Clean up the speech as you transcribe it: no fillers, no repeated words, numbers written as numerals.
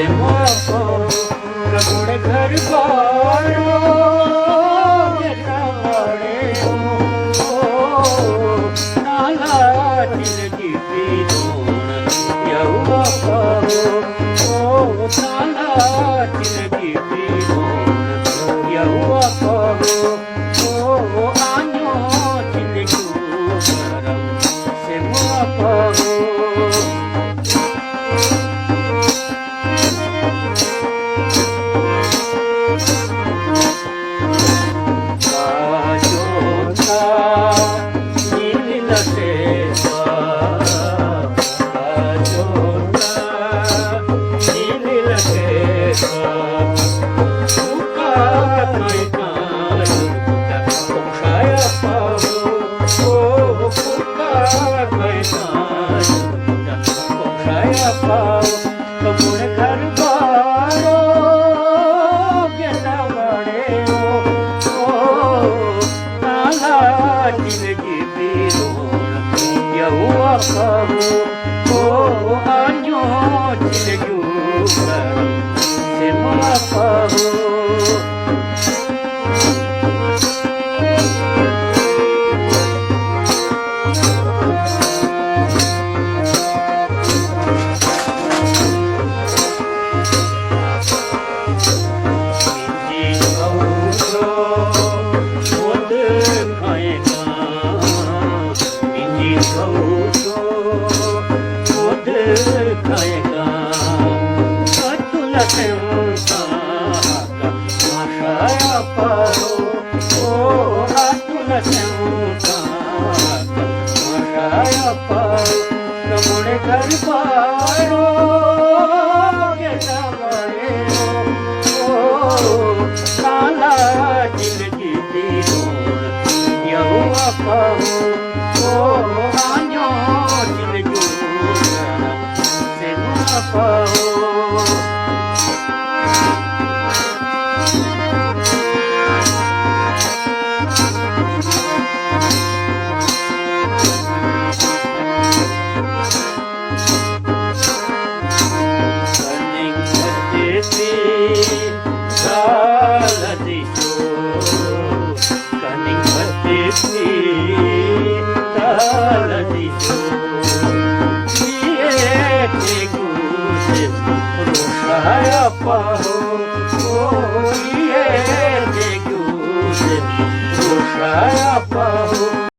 से मोको रगड़ घर बारो मेरा बड़े हो नाला जिंदगी पीरोण यहुआ कहो ओ नाला जिंदगी पीरोण यहुआ कहो ओ आनो जिंदगी करम से मोको घर पारो काला जिंदगी पीरोण यहुआ कहो ओ आनो जिंदगी से कहो Pahoo, oh, yeah,